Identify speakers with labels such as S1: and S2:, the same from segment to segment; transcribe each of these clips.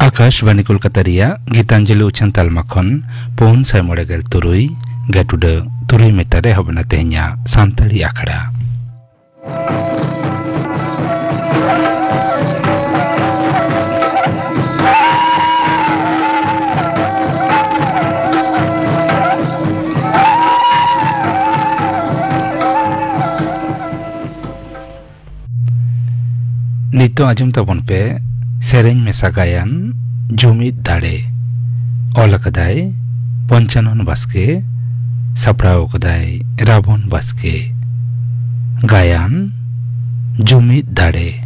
S1: Akashvani Kolkata reya Gitanjali uchan talma khon 497 Gatuda 3 meter re hobna tehnya Santali akhara. Nito ajum tabon pe sereng mesagayan Jumid Dare Ola kadai Ponchanon Baske Saprao kadai Rabon Baske Gayan Jumid Dare.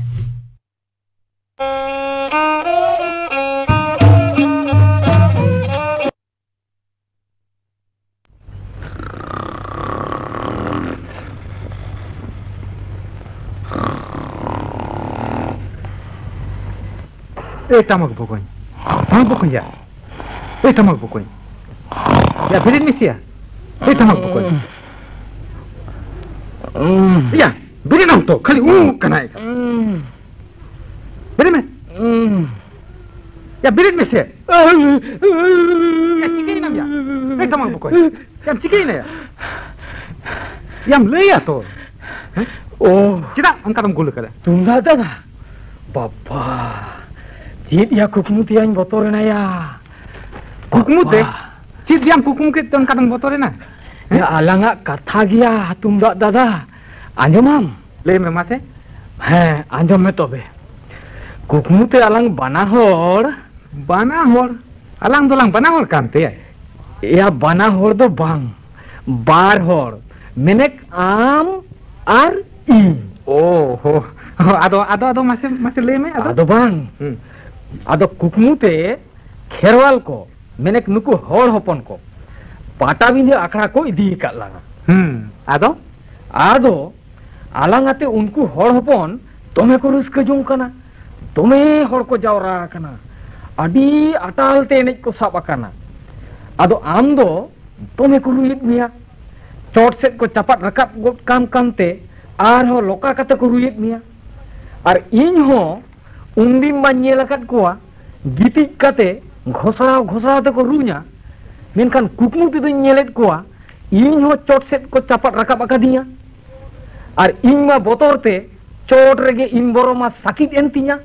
S2: Tamak bukoy. Bukoy ya. Tamak bukoy. Ya birin misia. Tamak bukoy. Ya birin auto. Kali kanai. Birin me. Ya birin misia. Ya cikin nam ya. Tamak bukoy. Yang cikin ya. Yang leya to. Oh, tidak angkat gulu kada.
S3: Tunda dah. Bapak. Cid ya kukmu tiang botorena ya.
S2: Kukmu teh? Cid yang kukmu ke tuan kadang botorena?
S3: Ya alanga kata gya tunda dada. Anjomam.
S2: Le me mase?
S3: Anjom me tobe. Kukmu te alang banahor.
S2: Banahor? Alang dolang banahor kante ya?
S3: Ya banahor do bang. Barhor. Menek am ar im.
S2: Oh, ado masih leme
S3: ado bang. Ado kukmu te kherwal ko menek nuku hor hopon ko pata binde akhra ko idi kat langa. Ado alangate unku hor hopon tome ko ruska jong kana tome hor ko jawra kana adi atal te enej ko sab akana. Ado amdo tome ko ruit mia chot set ko capat rakap got kam kamte arho loka kata ko ruit mia ar inho undin manyelakat kuah gitik kate घोसरा te ko runya menkan kukmu te nyelet kuah inho chot set ko capat rakap akadinya ar inma botor te chot rege in boroma sakit entinya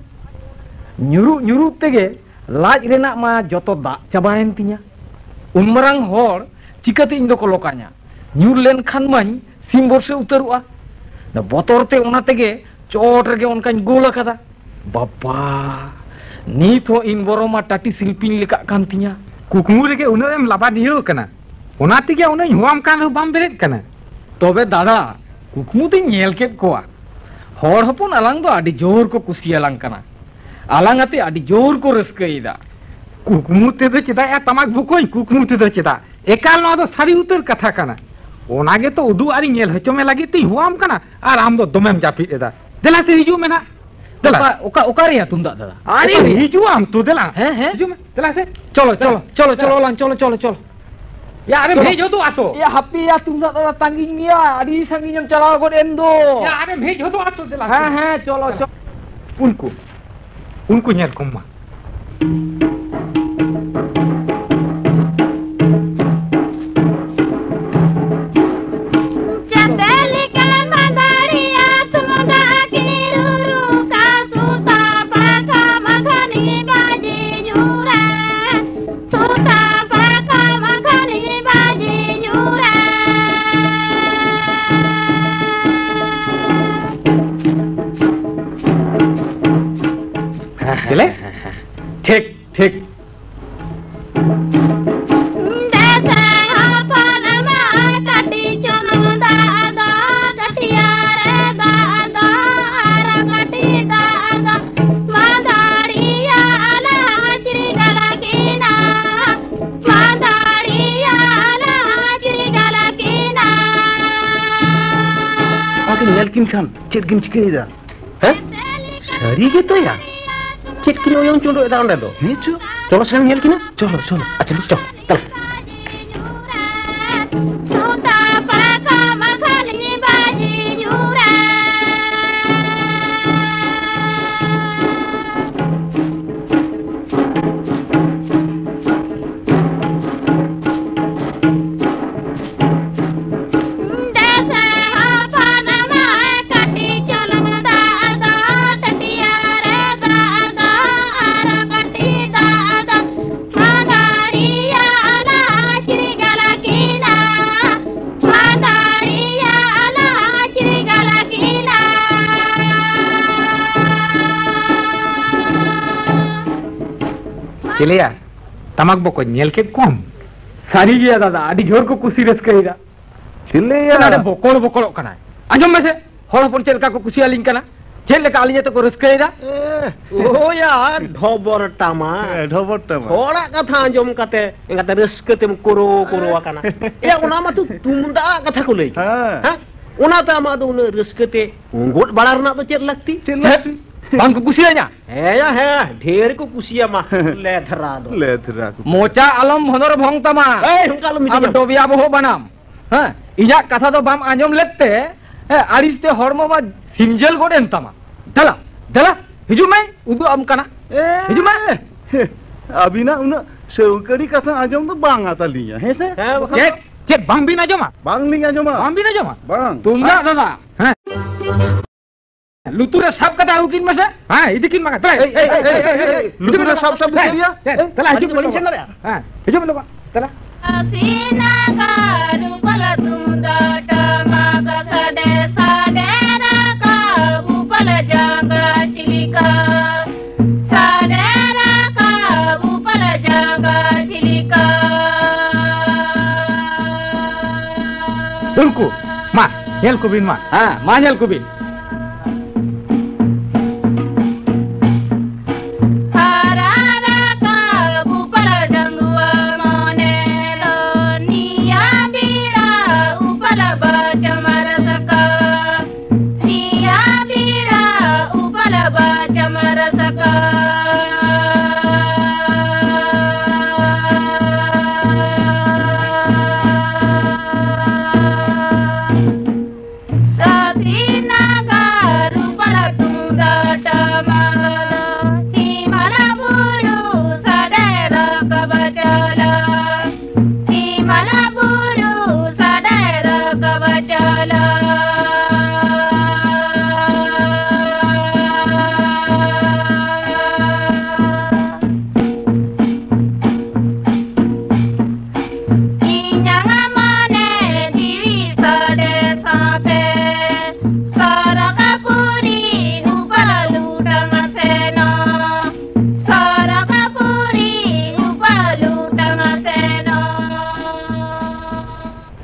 S3: nyuru tege laj renak ma joto dak caba entinya umrang hor cikate indo ko lokanya nyur len khan mañ simbor se utarua na botor te ona tege chot rege onkan gola kata. Bapak, ni to in boroma tati silpin leka kantinya.
S2: Kukmu rege una em laba diyo kana. Ona tige una huam kan bam beret kana.
S3: Tobe dada, kukmu te nyel ket koa. Hor hopon alang do adi jor ko kusi alang kana. Alang ate adi jor ko raskai da.
S2: Kukmu te do cita ya tamak bukoy kukmu te do cita. Ekal no do sari utar katha kana. Ona ge to udu ari nyel hachome lagi ti huam kana ar am do domem japit eda. Dela se hiju mena.
S3: Oka ya tunda dada.
S2: Ari hiju am tu dela. Hiju me. Dela se.
S3: Cholo lang cholo.
S2: Ya are bhejo tu ato.
S3: Ya happy ya tunda dada tanging mia adi sanging yang chala god endo.
S2: Ya are bhejo tu ato dela.
S3: Cholo.
S2: Unku nyel komma. Cile? Tik.
S4: Nyalkin kan, cetkin cikin ida. Sari gitu ya? Cetkin oyong cunduk ida anda do. Nih cu, coba sekarang nyalkin ya. Coba. Aja lu cok, tel.
S2: चिलिया तमाक बको नेल के कम
S3: सारी गया दादा अड़ी जोर को कुसी रस्कईदा
S4: चिलिया
S3: अरे बकोड़ बकोड़ कना आजम में से हर हपन चेलका को कुसी आलिंग कना चेल लेका आलिया तो को रस्कईदा
S4: ओ यार ढोबर टामा होड़ा कथा आजम कते एंगाते रस्के तेम कोरो कोरो आकना ए ओना मा तू तुमदा कथा को लई हां ओना ता मा दो उन रस्के ते गोट बड़ा रना तो चेल लगती
S3: बांग को कुसिया
S4: है ढेर को कुसिया मा लेधरा को
S3: मोचा आलम honor भंग तमा
S4: ए हुनका लो मिटी
S3: अब डोबिया बहो बनाम हां इजा कथा तो बाम आजम लेते आरिस्ते हरमो मा सिमजेल गोडेन तमा दला दला हिजु में उदु आम कना हिजु में
S5: अबिना उन सेवकड़ी कथा आजम तो बांग आता लिया है से
S2: चेक बांग भी ना जमा
S5: बांग लिया जमा
S2: बांग भी ना जमा
S5: बांग
S3: तुम ना दादा
S2: हां लुतुरे सब कथा उकिन में से हां इदिकिन मगा
S5: लुतुरे सब बुझिया
S2: तला हिजु पुलिस न रे हां हिजु में लोग तला
S6: सीना का रूपल तुम डाटा मग सडे साडेरा का ऊपल जागा चिलिका साडेरा का ऊपल जागा चिलिका
S2: उनको मा हेल कुबिन मा
S3: हां मानेल कुबिन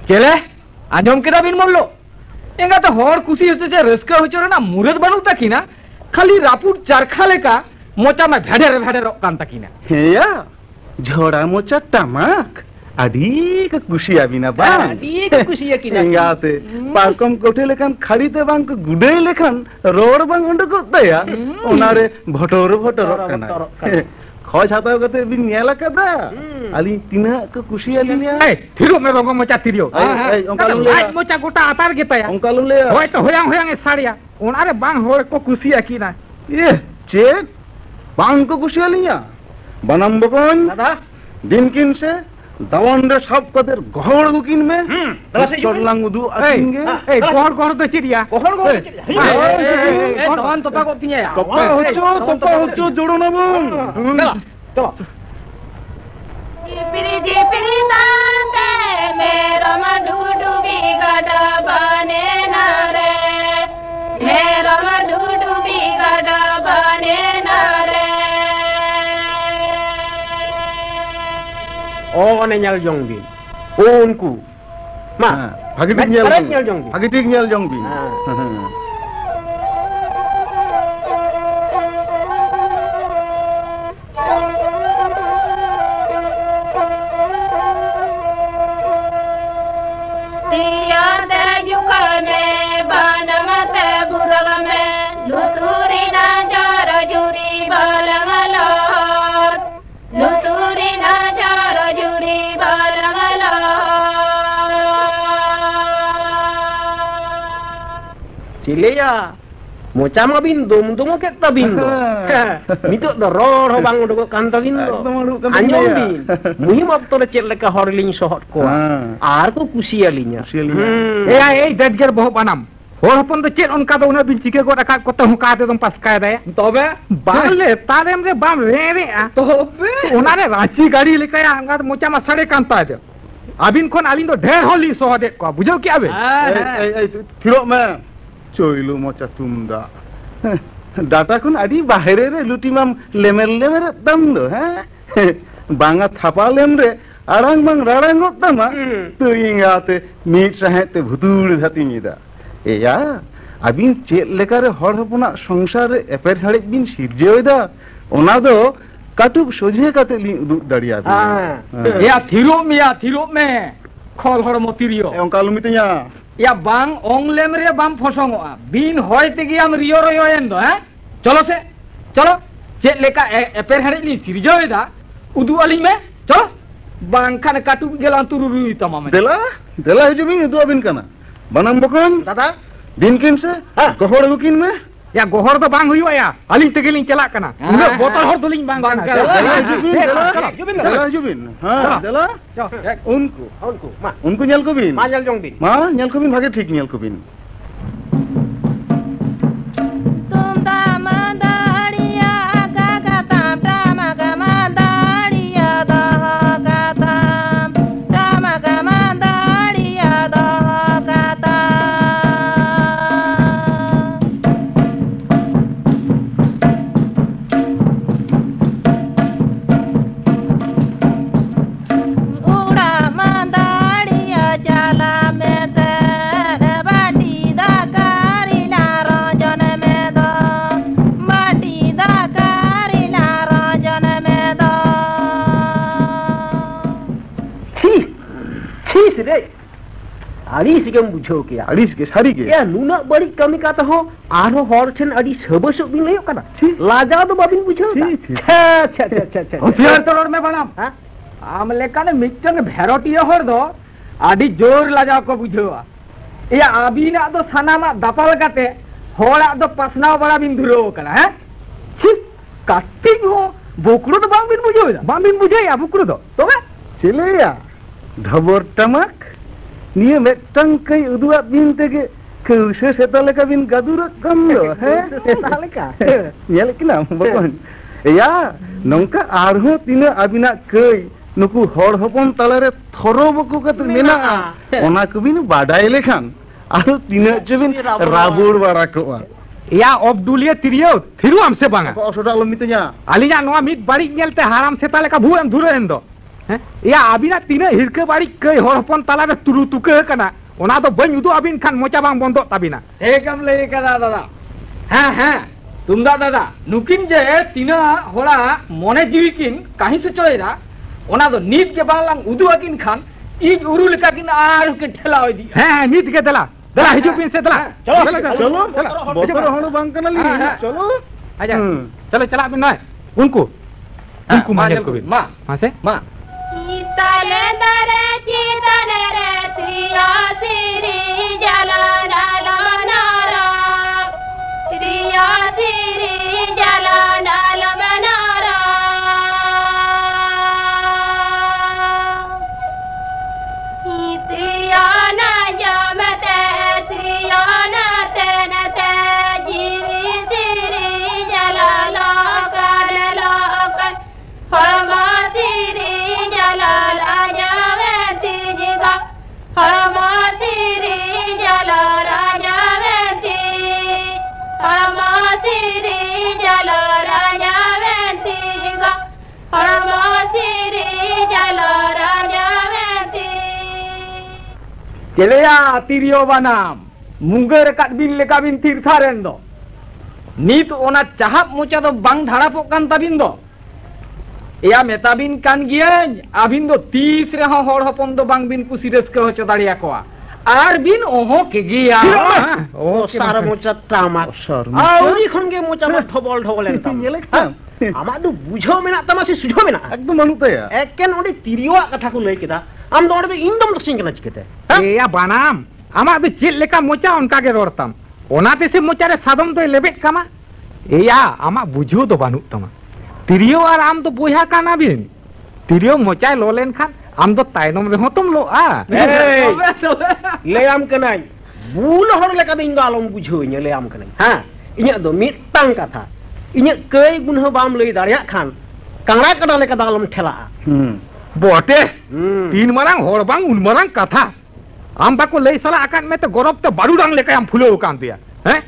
S3: चले आजम के बिन मोल्लो एंगा तो हर खुशी होते से रस्का होचो रे ना मुरद बनू तकिना खाली रापुट चरखा लेका मोचा में भेडर भेडर कान तकिना
S5: हेया झोड़ा मोचा टमाक अडी का कुशिया बिना बा
S4: अडी का कुशिया किना
S5: एंगाते पारकम कोठे लेखान खड़ीते बांग को गुडे लेखान रोड बांग उंड को दया ओनारे भटोर भटोर कना खोज हाता गते बिन नेला कदा अली तिना को कुशिया लिया
S2: ए थिरो में रंगो मोचा तिरियो
S5: अंकल ले
S2: आज मोचा गोटा आतार के तया
S5: अंकल ले
S2: होय तो होयांग साड़िया ओनारे बांग होय को कुशिया किना
S5: ये चेक बांग को कुशिया लिया बनम बकन
S4: दादा
S5: दिन किन से दवंडे सब कदर गहड़ गुकिन में चोरलांग उदु अकिंगे
S2: ए गहड़ तो चिड़िया
S4: गहड़
S3: ए तवन तोपा को तिया
S5: तोपा होचो जोड़ो ना बम
S3: चलो
S6: जिपिरी ताते मेरो मडुडु बिगड़ बने ना रे मेरो मडुडु बिगड़ बने ना रे
S4: ओ ने nyal jong bin o unku ma
S5: bagi tik nyal jong bin bagi tik nyal jong bin
S6: tiya de yuka me banamate burag me luturi na jara juri balangalot luturi na jara juri
S4: Cilia moca ma bindo muntung ke ta bindo mitu do ror ho bang do kan ta bindo anjong bin muhim ab to chet leka horling sohot ko ar ko kusia linya
S2: ए ए डेडगर बहु बनाम होर हपन तो चेत उनका तो उना बिन चिके को रखा को तो हुका दे तुम पास का दे तबे बाले तारेम रे बाम रे रे तबे उना रे रांची गाड़ी लेके आंगा मोचा मा सड़े कांता दे अबिन कोन अबिन तो ढेर होली सो दे को बुझो क्या बे
S5: ए थिरो में चोइलो मोचा तुमदा डाटा कोन अडी बाहरे रे लुटी माम लेमेर लेमेर दम दो हैं बांगा थापालेम रे आड़ांग बांग राड़ांगोत तमा तो इंगाते मीट साहेते भुतुड़ धातिनिदा एया अबिन चेत लेकारे हर हपना संसार रे एपेर हाड़े बिन सिरजेदा ओना दो काटुब सोझे काते लिं उदुग दाड़िया
S3: या थिरो में खोल हर मोतिरियो
S5: ओंका लुमितnya
S3: या बांग ओंगलेम रे बाम फसंगोआ बिन होय तेगे आम रियो रियो एन दो हैं चलो चेत लेका एपेर हाड़े लिं सिरजेदा उदु अलिंग में चलो बांखान काटुब गेलां तुरुरुई तमाम
S5: देला हिजुबिन उदु अबिन काना बनाम बकन
S4: दादा
S5: दिनकिन से गोहर गुकिन में
S2: या गोहर तो बांग हुआ या अलिंग तेगेलिंग चला कना उना बोतल हर दोलिंग बांग काना
S5: देला हिजुबिन हां देला उनको nyal ko bin
S4: मा
S5: nyal ko bin भागे ठीक nyal ko bin
S4: अड़ी सिगम बुझो के
S5: अड़ी के सारी के
S4: या नुना बड़ी कमी काता हो आरो हर ठन अड़ी सबस बिन लयो कना लाजा तो बाबिन बुझो छे
S3: होशियार तोड़ में बनाम हां आम लेकाने मिटन भेरोटिया हर दो आडी जोर लाजा को बुझोआ या आबिना दो सानामा दापाल काते होड़ा दो पसना बड़ा बिन धुरो कना हैं छी काटी हो बोकड़ो तो बांग बिन बुझोदा बांग बिन बुझे या बोकड़ो तो तोबे
S5: चिलेया ढबर टमक निये मेटंग कई उदुआ बिन तेगे कौसे सेतालेका बिन गादुर कम लो है
S4: सेतालेका
S5: nyel kina bokon ya nongka arho tina abina kei nuku hor hopon talare thoro boku kate mena ona kubin badai lekhan aro tina jebin rabur bara koa
S2: या अब्दुलिया तिरियो थिरु हमसे बांगा
S5: osoda lomitnya
S2: अलिया नोआ मिट बाड़ी नेलते हाराम से ताले का भूएम धुरे एंदो हैं या अबिना तीने हिरके बाड़ी कई हर हपन तालारे तुरु तुके कना ओना तो बन उदु अबिन खान मोचा बांग बंदो ताबिना
S3: एकम ले कदा दादा हां तुम दादा नुकिन जे तीना होड़ा मोने जीविकिन काहे से चोयरा ओना तो नीत के बालांग उदु अकिन खान इज उरुल का किन आर के ठेला होई दी
S2: हैं नीत के दला हिजु पिन से दला
S5: चलो बोतर हणु बांग कना ली चलो
S2: आजा चलो चला बिन नय उनको मांगल को बिन मां से मां
S6: तले दरे चितले रे त्रिया सिरी जलाना लमनारा त्रिया सिरी जलाना लमनारा त्रिया ना जमते त्रिया ना तेनते जीवी सिरी जलाला कर लोकन फरमा सिरी
S3: चलेया तिरियो बनाम मुंगर काट बिन लेका बिन तीर्थारेन दो नीत ओना चाहप मोचा दो बांग धाड़ापोक कान ताबिन दो या मेताबिन कान गियान आबिन दो 30 रे हर हपन दो बांग बिन कुसी रस्का होचो दाड़िया कोआ आर बिन ओहो के गिया
S4: ओ सारा मोचा टामा आउरी खन के मोचा में ठबल ठबल एंता नेले खा आमा दो बुझो मेना तमा से सुझो मेना
S5: एकदम अनुतया
S4: एकेन ओडी तिरियोआ कथा को लई केदा आम दो ओडे इंदम तो सिंगना चिकेते
S2: ए या बानाम आमा दो चेल लेका मोचा उनका के रोड़ताम ओनाते से मोचा रे सादम तो लेबेट कामा ए या आमा बुझो दो बानु तमा तिरियो और आम तो बोया काना बिन तिरियो मोचा लोलेन खान आम दो तायनम रे होतम लो आ
S4: ले आम कनाई बुल हर लेका दो इंगालम बुझो इन ले आम कनाई हां इnya दो मिटतांग कथा इnya कई गुण बाम लई दाड़िया खान कांगरा कदा लेका दालम ठेला
S2: बोटे तीन मरंग होड़ बांग उन मरंग कथा आम बाको लई सला आकान में तो गौरव तो बारूडांग लेका आम फुलो कान दिया हैं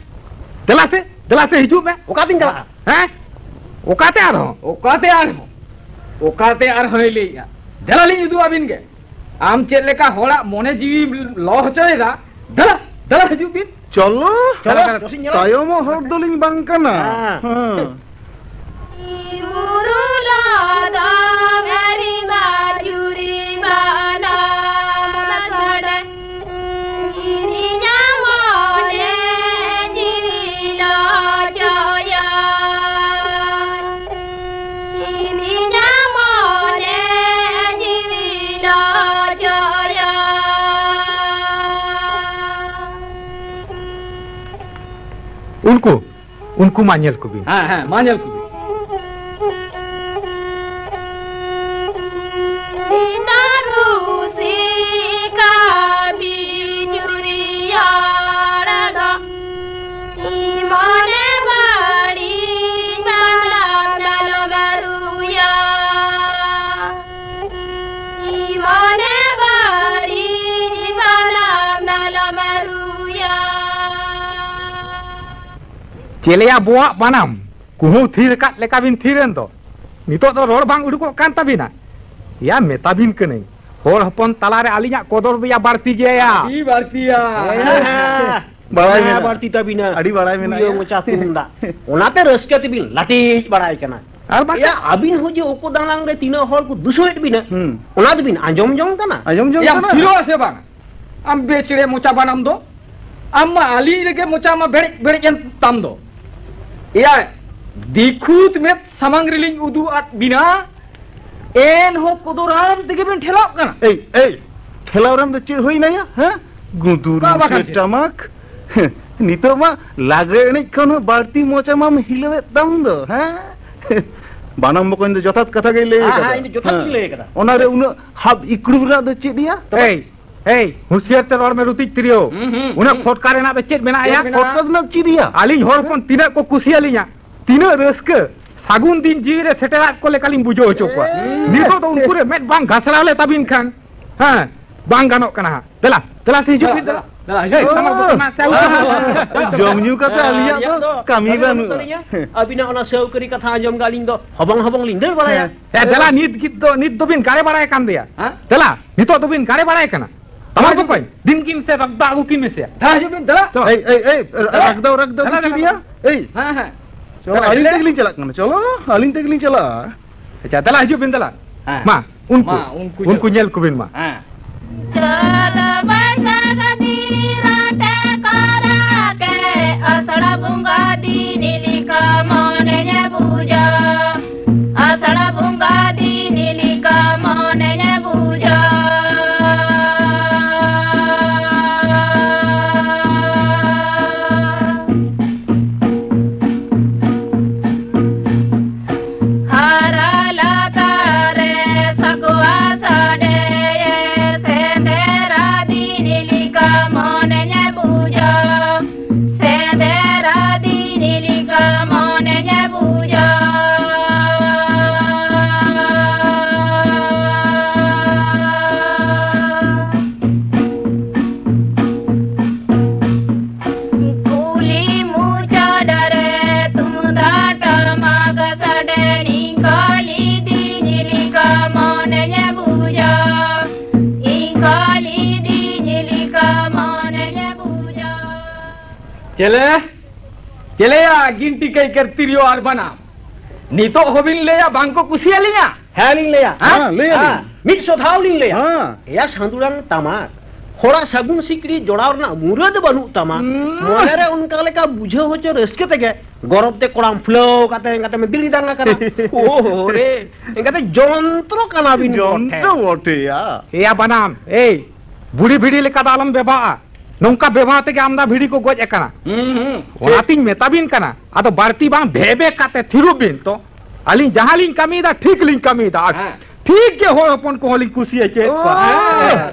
S2: दला से हिजू में
S4: ओका दिन चला
S2: हैं ओकाते आ रहो
S3: ओकाते आर होय लेया दला लिंग उदु आबिन गे आम चेद लेका होड़ा मोने जीवी लो हचोयदा दला दला हजू बिन
S5: चलो
S3: चलो
S5: तायम हर दलिंग बांग काना
S6: Murulada very majuri bana masadan ini jamone jila jaya ini jamone jila jaya
S2: उनको मान्यल को भी
S3: हाँ मान्यल को भी
S2: चेलेया बुआ बानाम कुहू थीर का लेका बिन थीरेन तो नितो तो रोड बांग उडुको कान ताबिना या मेताबिन कने होर हपन तलारे आलिया कोदर बिया बारती गया
S3: ई बारतिया
S5: बड़ाई में
S4: बारती तबिना
S5: अड़ी बड़ाई में
S4: ये मोचा तुंदा ओनाते रस्के तबिन लाटी बड़ाई कना
S2: और बाकी
S4: या अबिन हो जे ओको दांगलांग रे तीनो हर को दुसोइट बिना ओना तबिन आंजम जंग कना
S5: आजम जो
S3: या फिरो से बांग am becire mocha banam do amma ali rege mocha ma berik en tam do ya dikhut me samangriling udu at bina en ho kodoram tege ben thelap kana
S5: ए ठेलावरम तो चिर होई ना या हैं गुदुर
S3: का बाखान
S5: से टमक नितो मा लागरे एने खन बारती मोचा मा हिलवे दम दो हैं बानम बको इन जथात कथा गई ले
S4: हां इन जथात ले कदा
S5: ओनारे उन हब इकड़ुरा दो चिडिया
S2: ए हुसियार ते रोड में रुति त्रियो उना फोटकारे ना बेचेत मेना या
S5: फोटो ना चिडिया
S2: आलिन होर पन तिना को कुसियालिया तिना रस्क सागुन दिन जीरे सेटेरात को लेकालिन बुझो होचो को नितो तो उनको रे मेट बांग घसराले तबिन खान हां बांग गानो कना दला से हिजो दला हे तमा बुतना चाउ
S5: जमन्यू कथा आलिया तो कमी बानु
S4: अबिना ओना सेवकरी कथा आंजम गालिन दो हबंग लिंदर बड़ाया
S2: ए दला नित दो बिन कारे बड़ाय कान दिया दला नितो दो बिन कारे बड़ाय कना तमा को कोई दिन किन से रख दागु किन में से
S3: धा जो बिन दला
S5: ए रख दो चिडिया ए
S3: हां
S5: चलो अलिन तकलिन चला कना चलो अलिन तकलिन चला
S2: अच्छा दला हिजो बिन दला मा उनको नेल को बिन मा
S3: हां
S6: Chada baisa di rate kara ke asada bunga di nilika monenya puja asada bunga di nilika monenya puja harala kare sakwa sade
S3: चले या गिनती कई करती रियो आर बना नितो होबिन ले या बांको कुसिया लिया
S4: है लिंग ले
S5: हां ले
S4: मिट सोथाव लिंग ले
S5: हां
S4: या सांदुरांग तमार होड़ा सगुन सिकरी जोड़ाव ना मुरद बनु तमा मोने रे उनका लेका बुझे हो जो रस्के तेगे गरब ते कोड़ाम फ्लो काते में दिली दांगा करा ओ रे एंगाते जंत्रो कना बिन
S5: जंत्रो वटे
S2: या बनाम ए बुढ़ी भिड़ी लेका दालम बेबा नौका बेबा ते आमदा भिड़ी को गोज एकना ओनातिन मेताबिन कना आदो बारती बांग भेबे काते थिरुबिन तो अलिन जहालिन कमीदा ठीक लिन कमीदा ठीक के हो अपन को लिन कुसी के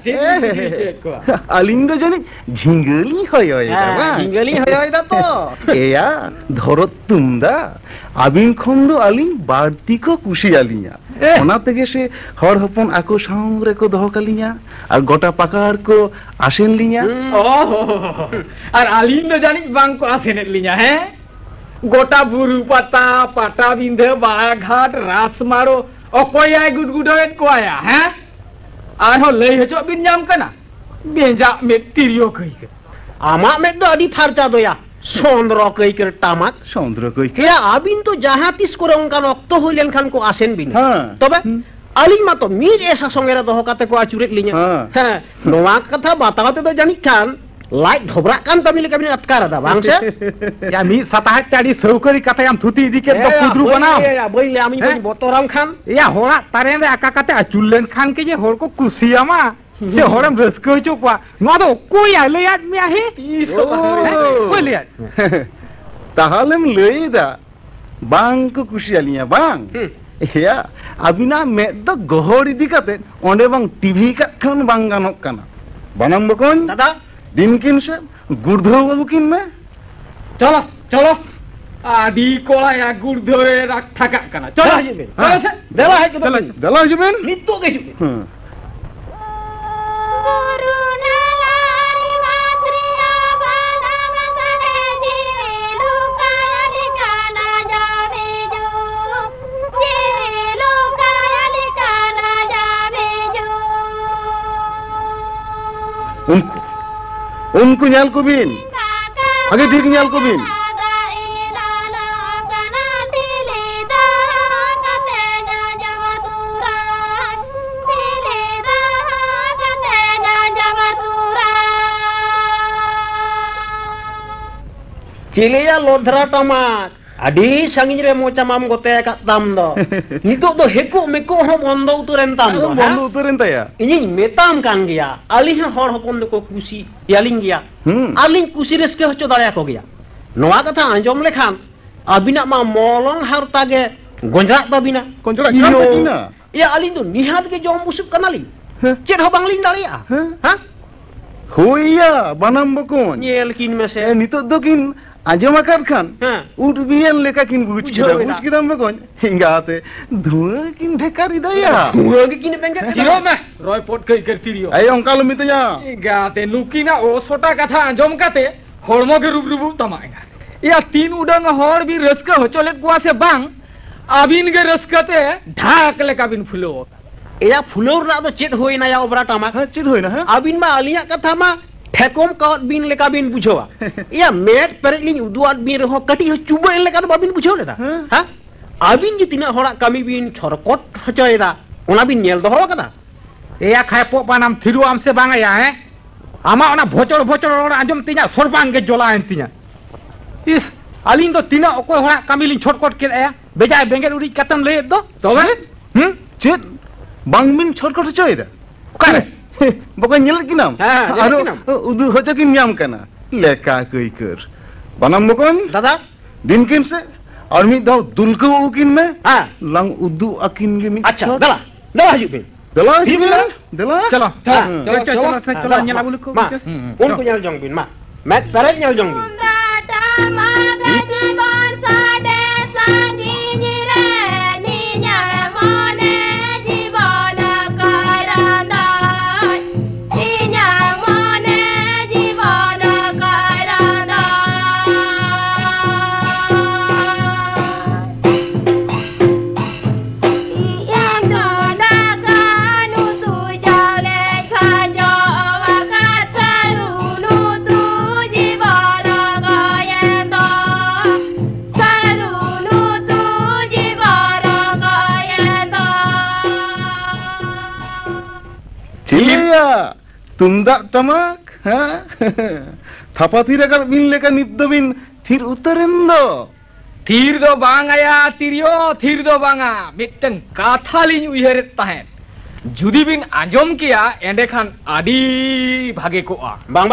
S3: ठीक
S5: अलिन दो जने झिंगली होय
S4: झिंगली होय दा तो
S5: एया धरो तुमदा आबिन खंदो अलिन बारती को कुशी आलिया ओना तेगे से हर हपन आको सामरे को दोह कलिया और गोटा पकार को आसेन लिया
S3: और आलिन दो जानी बांग को आसेन लिया है गोटा बुरु पता पाटा बिंदे बाघाट रास मारो okoyai gud-gudoet kuaya, ha? Arho lei hecok bin nyam kana. Benjak met tirio kai.
S4: Amak met do adi farca do ya. Sondro kai ker tamak.
S5: Sondro koi.
S4: Ya abin to jahatis kurang kan okto hulen kan ko asen bin.
S5: Ha.
S4: Tobe alin ma to mir esa songera doho kate ko acuret linya. Ha. Noa katha bataw te do janik kan. Light dhobrak kan tamil kabin atkar ada bangsa.
S2: Ya mi satahat tadi saukari kata yang thuti dikit do kudru banam.
S4: Ya boy le ami ko botoram khan.
S2: Ya hora taren re aka kate achulen khan ke je hor ko kusiama. Se horam rasko chokwa. No do koi aliat me ahe. Koi liat.
S5: Tahalem lei da. Bang ko kusi alinya bang. Ya, abina med do gohori dikate onde bang TV kat khan bang ganok kana. Banam bokon.
S4: Dada
S5: Dinkin se gurdho babukin me.
S3: Cholo, cholo. Adi kola ya gurdhoe rak thakak kana. Cholo hibe. Cholo se.
S4: dela hai ko
S5: Dala jiben.
S4: nitu ke ju.
S5: Unku nyal ko bin. Age ठीक nyal ko bin.
S4: Cilia lodra tamak. Adi sangin re mo camam gote kat tam do. Nitu do heku meku ho bondo uturen tam do.
S5: Bondu uturen ta ya.
S4: Ini metam kan gya. Ali hor hopon do ko kusi yaling gya. Aling kusi reske hocho dare ko gya. Noa katha anjom lekhan abina ma molong harta ge gonjak babina.
S5: Konjrak
S4: Iyo.
S5: kan tina.
S4: Ya aling do nihat ge jom busuk kanali. Cet ho bangling dare ya. Ha?
S5: Hoya banam bokon.
S4: Nyel kin mese.
S5: Nitok do kin ajom akar khan. Ut bian leka kin buj kidam bokon. Hingate dhua kin dhekari daya.
S4: Gua ge kin bengket.
S3: Tiro me. Roy pot kai ker tirio.
S5: Ay ongkal mitanya.
S3: Gate nukina o sota katha anjom kate hormo ge rub tamai. Ya tin udang hor bi raska hocholet gua se bang. Abin ge raskate dhak leka bin fulo.
S4: Ya fulor na do chet hoi na ya obra tamak.
S5: Ha chid hoina ha.
S4: Abin ma alinya katha ma Thekom kaut bin leka bin bujoa. Ya met pereling uduat bin reho kati ho cuba leka do babin bujo leta. Ha? Abin ji tina horak kami bin chorkot hocoy da. Ona bin nyel doho kata.
S2: Ya khai po banam thiru am se bang ya he. Ama ona bhocor ora anjom tinya sorbang ge jola entinya. Is alin do tina okoy hora kamilin chorkot ke ya. Bejai bengel uri katam le do.
S5: Tobe? Chid bang min chorkot hocoy da.
S2: Kare.
S5: Bukan nyel kinam.
S4: nyel kinam.
S5: Udu hoco kin nyam kana. Leka koi ker. Banam bukan?
S4: Dada?
S5: Dinkin se और मी दाव दुलको उकिन में
S4: हाँ
S5: lung उद्दू akin के मी
S4: अच्छा दला दला हिजुक bin
S5: दला हिजुक दला
S2: चलो चलो nyala bulu ko
S4: ma unku nyal jong bin ma met peret nyal jong bin
S5: Cilia tundak tamak ha thapati rakar bin leka niddo bin thir utaren do
S3: thir do bang aya tirio thir do banga mitten katha lin uiheret tahen judi bin anjom kiya endekhan adi bhage ko a
S4: bang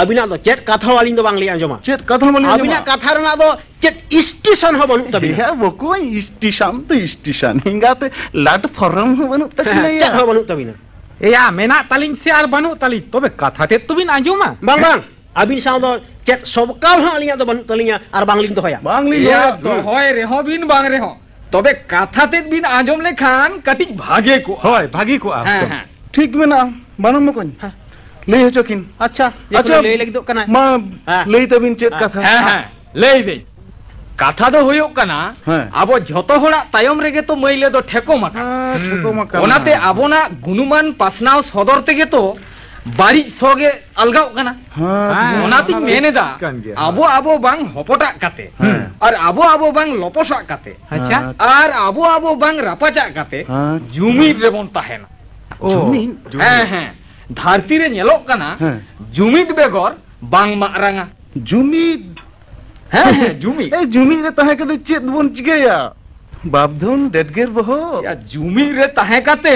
S4: abina do chet katha walin do bang li anjoma
S5: chet katha malin
S4: abina katha rena do chet station ho banu tabi
S5: ya bokoi station to station hingate lat forum ho banu takile
S4: chet ho banu tabi na
S2: ya mena talin siar banu tali tobe katha te tu bin anjoma
S4: bang abin sao do chet sobkal ha alinya do banu talinya ar bangling do hoya
S5: bangling
S3: ya to hoy reho bin bang reho tobe katha te bin anjom lekhan katik bhage ko
S2: hoy bhagi ko a
S5: ठीक mena banam mokon lei hocokin
S4: अच्छा lei lagi do kana
S5: ma lei tabin chet katha
S3: ha lei de katha do hoyok kana abo jhoto hora tayom rege to maile do theko maka
S5: ठेको मकान
S3: ओनाते आबोना गुनुमान पासनाव सदर तेगे तो बाड़ी सोगे अलगाव कना
S5: हाँ
S3: ओनातिन मेनेदा आबो आबो बांग हपटा काते और आबो आबो बांग लपसा काते
S2: अच्छा
S3: और आबो आबो बांग रापाचा काते
S5: हाँ
S3: जुमिद रेबन ताहेना
S5: जुमिद
S3: हाँ हाँ धरती रे नेलोक कना
S5: हाँ।
S3: जुमिद बेगर बांग मारांगा
S5: जुमिद
S3: हाँ हाँ जुमिद
S5: ए जुमिद रे तहे कदे चेत बोन चिकेया बापधन डेडगेर बहो
S3: या जुमिद रे ताहे काते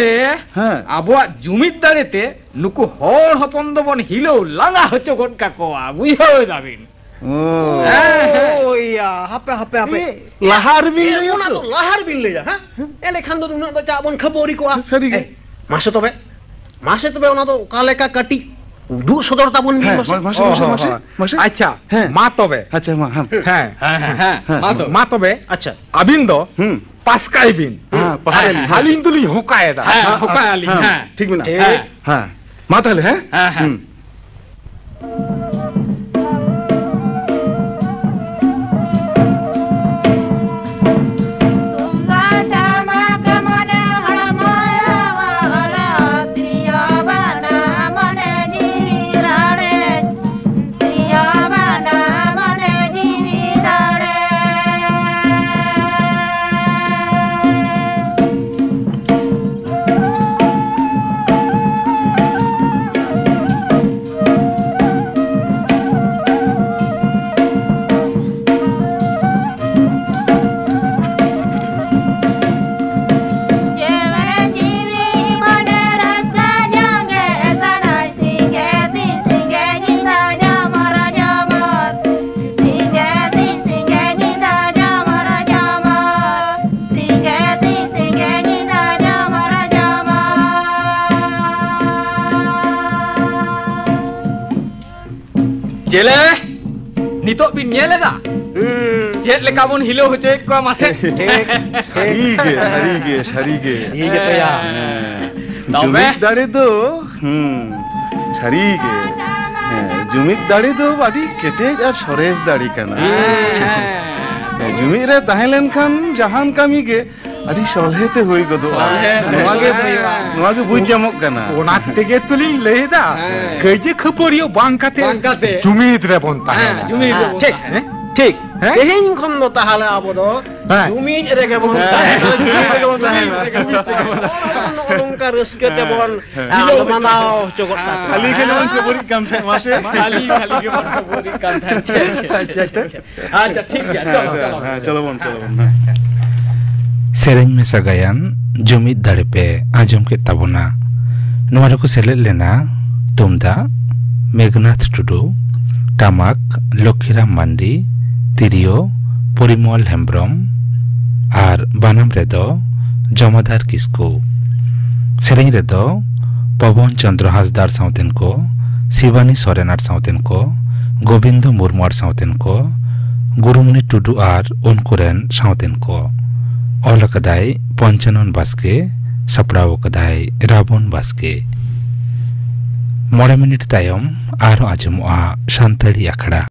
S5: हाँ
S3: आबोआ जुमिद दाड़ेते नुकु होड़ हपन दोबन हिलो लांगा हचो गड काकोआ बुझो दाबिन
S5: ओ
S4: ओया हापे हापे हापे
S5: लाहार भी
S4: ओना तो लाहार बिन ले जा हां एले खान दो उना तो चाबन खबोरी को
S5: सरी गे
S4: मासे तबे ओना तो काले का कटी उदु सदर ताबन भी मासे
S2: अच्छा
S5: हाँ।
S2: मा तबे
S5: अच्छा मा हम
S2: হ্যাঁ
S3: हाँ
S2: मा तबे
S4: अच्छा
S2: আবিন দ পাসকাই বিন
S5: हाँ पहाड़
S2: হালিন তুলি হোকায় দা
S3: हाँ होका आली हाँ
S5: ठीक बिना
S4: ठीक।
S5: हाँ मा ताले हैं
S3: हाँ, हाँ। जेले नितो बिन नेलेदा चेत लेका बोन हिलो होचे को मासे
S5: सरी गे
S4: ठीक है तो यार
S5: जुमिद दाड़े दो सरी गे जुमिद दाड़े दो बाड़ी केटेज और सरेज दाड़ी कना जुमिद रे ताहेलन खान जहान कामी गे अड़ी सोलहेते होई गदो नवागे बुझ जामक कना
S2: ওনা থেকে তুলি লেদা কেজে খপরিও বাংকাতে
S3: बांकाते
S2: জুমিদ রে বন তাহে
S3: जुमिद
S4: ठीक ठीक
S2: हैं?
S4: तेहिन खन नो ताहाले आबो दो
S2: हाँ।
S4: जुमिद रे के बोन उनका रस्के ते बोन मनाओ चोगट
S5: खाली के नाम के बड़ी कम थे मासे
S3: खाली खाली के मन बोरी कान था अच्छा ठीक है चलो चलो
S5: चलो बोन
S1: सेरेंग में सगायान जुमिद दाड़े पे आजम के ताबोना नोवारे को सेलेट लेना तुमदा मेघनाथ टुडू टामाक लक्ष्मीराम मांडी तिरियो परिमल हेम्ब्रम और बानाम रेदो जमादार किस्कू सेरेंग रेदो पवन चंद्र हासदार साउतेन को शिवानी सोरेनार साउतेन को गोविंद मुर्मुआर साउतेन को गुरुमणि टुडू और उनकुरेन साउतेन को ओला कदाई पंचानन बास्के सपड़ाव कदाई राबन बास्के 9 मिनट तायम आरो आजमुआ शांतली आखड़ा